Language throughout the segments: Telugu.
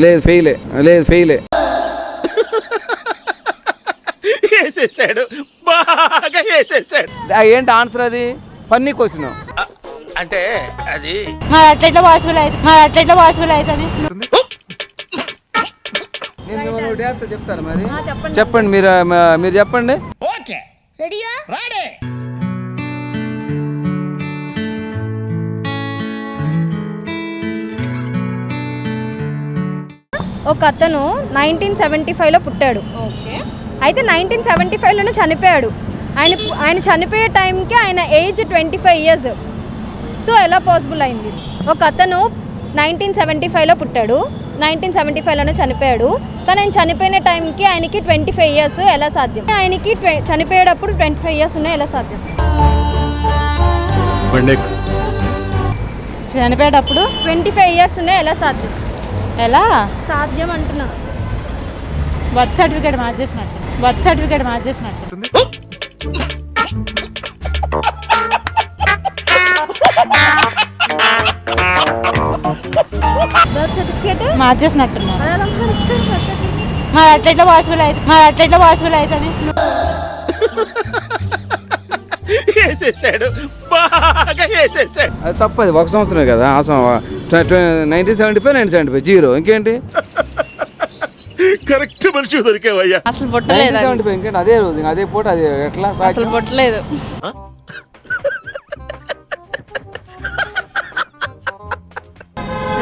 లేదు ఫెయిలే, లేదు ఫెయిలే. వేసేసాడు, బాగా వేసేసాడు. ఏంటి ఆన్సర్ అది? ఫన్నీ క్వశ్చన్ అంటే అది అట్లా పాసిబుల్ అవుతుంది. నేను చెప్తాను మరి. చెప్పండి మీరు చెప్పండి. ఓకే రెడీయా రాడే. ఒక అతను 1975లో పుట్టాడు. ఓకే. అయితే 1975లోనే చనిపోయాడు. ఆయన చనిపోయే టైంకి ఆయన ఏజ్ 25 ఇయర్స్. సో ఎలా పాసిబుల్ అయింది? ఒక అతను 1975లో పుట్టాడు, 1975లోనే చనిపోయాడు. కానీ ఆయన చనిపోయిన టైంకి ఆయనకి 25 ఇయర్స్. ఎలా సాధ్యం? ఆయనకి చనిపోయేటప్పుడు 25 ఇయర్స్ ఉన్నాయి. ఎలా సాధ్యం? చనిపోయేటప్పుడు 25 ఇయర్స్ ఉన్నాయి. ఎలా సాధ్యం? ఎలా సాధ్యం అంటున్నా. బర్త్ సర్టిఫికేట్ మార్చేసినట్టు. బర్త్ సర్టిఫికేట్ మార్చేసినట్టున్నారు. అట్లా పాసిబుల్ అవుతుంది. వేసేసాడు, బాగా వేసేసాడు. అది తప్పది. ఒక సంవత్సరమే కదా. 1975 1975 జీరో. ఇంకేంటి? కరెక్ట్ మనిషి దొరికేవయ్యా. అసలు పుట్టలేదు. 1975 ఇంకేంటి? అదే రోజు అదే పూట అదే. ఎట్లా అసలు పుట్టలేదు.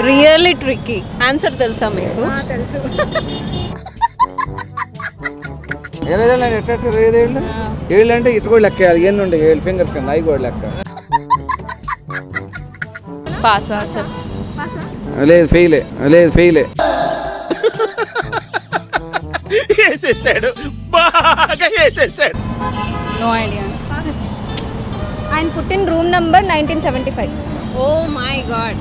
Really tricky. ఆన్సర్ తెలుసా మీకు? తెలుసు. 27 ఏళ్ళు అంటే ఇటు కూడా లెక్క. ఎన్ని ఉండే 7 ఫింగర్స్ కింద అవి కూడా లెక్క. పాస్. లేదు ఫెయిలే, లేదు ఫెయిలే. వేసేసాడు, బాగా వేసేసాడు. No idea. ఆయన పుట్టిన room number 1975. Oh my God.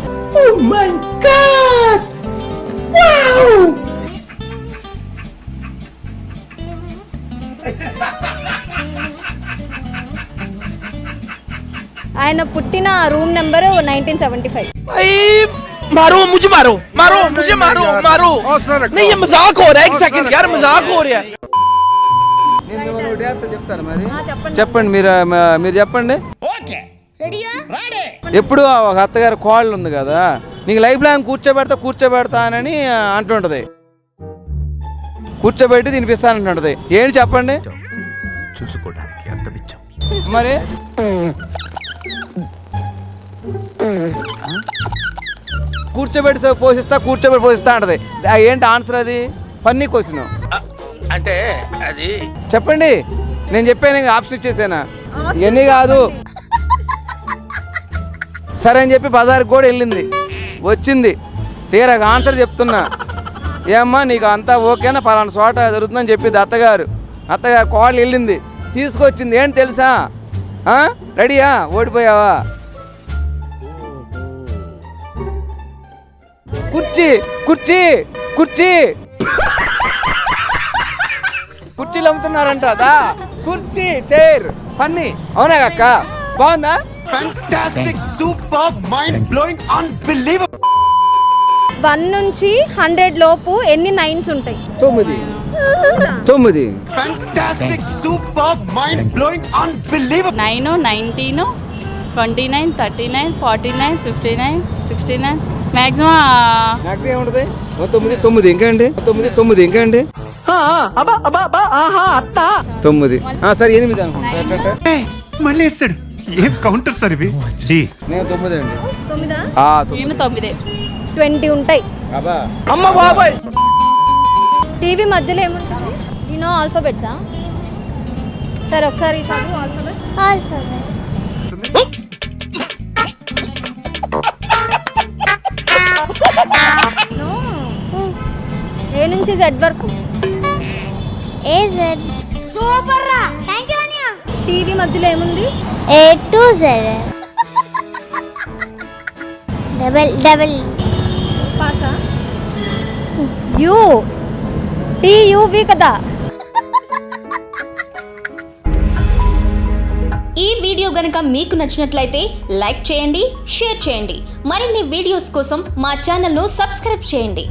ఆయన పుట్టిన రూమ్ నెంబర్ 1975. मारो मुझे मारो नहीं, ये मजाक हो रहा है. एक सेकंड यार, मजाक हो रहा है. చెప్తాను మరి. చెప్పండి మీరు చెప్పండి. ఓకే రెడీయా రాడే. ఎప్పుడు ఒక అత్తగారు కోళ్ళు ఉంది కదా, నీకు లైఫ్ లాంగ్ కూర్చోబెడతానని అంటుంటది. కూర్చోబెట్టి తినిపిస్తానంటుంటది. ఏంటి చెప్పండి? చూసుకోవడానికి అంత బిచ్చం. మరి కూర్చోబెట్టి పోషిస్తా అంటది. ఏంటి ఆన్సర్ అది? ఫన్నీ క్వశ్చన్ అంటే అది చెప్పండి. నేను చెప్పాను, ఆప్షన్ ఇచ్చేసానా? ఇవన్నీ కాదు. సరే అని చెప్పి బజార్కి కూడా వెళ్ళింది, వచ్చింది. తీరా ఆన్సర్ చెప్తున్నా. ఏమ్మా నీకు అంతా ఓకేనా? పలానా చోట జరుగుతుందని చెప్పింది అత్తగారు. కోళ్ళు వెళ్ళింది, తీసుకొచ్చింది. ఏంటి తెలుసా? రెడీయా? ఓడిపోయావా? కుర్చీలు అమ్ముతున్నారంట. కుర్చీ, చైర్. ఫన్నీ. అవునా అక్క? బాగుందా? Fantastic, superb, mind blowing, unbelievable. 1 నుంచి 100 లోపు ఎన్ని 9s ఉంటాయి? 9. Fantastic, superb, mind blowing, unbelievable. 9, 19, 29, 39, 49, 59, 69 maximum ఏముంటది? 9. ఇంకేంటి? 9. 9. సరే 8 అనుకుంటా. మళ్ళీ వేస్తాడు. ఏం కౌంటర్ సార్ ఇవి? నేను 9 అండి. 9 20 ఉంటాయి. అమ్మ బాబాయ్. టీవీ మధ్యలో ఏముంటుంది? ఆల్ఫాబెట్సా? సరే ఒకసారి చదువు. ఆల్ఫాబెట్. ఏ నుంచి జెడ్ వరకు. సూపర్ రా. థాంక్యూ అనియా. టీవీ మధ్యలో ఏముంది? A to Z. డబల్ పాసా? యు TUV కదా. EB వీడియో గనుక మీకు నచ్చినట్లయితే లైక్ చేయండి, షేర్ చేయండి. మరిన్ని వీడియోస్ కోసం మా ఛానల్ను సబ్స్క్రైబ్ చేయండి.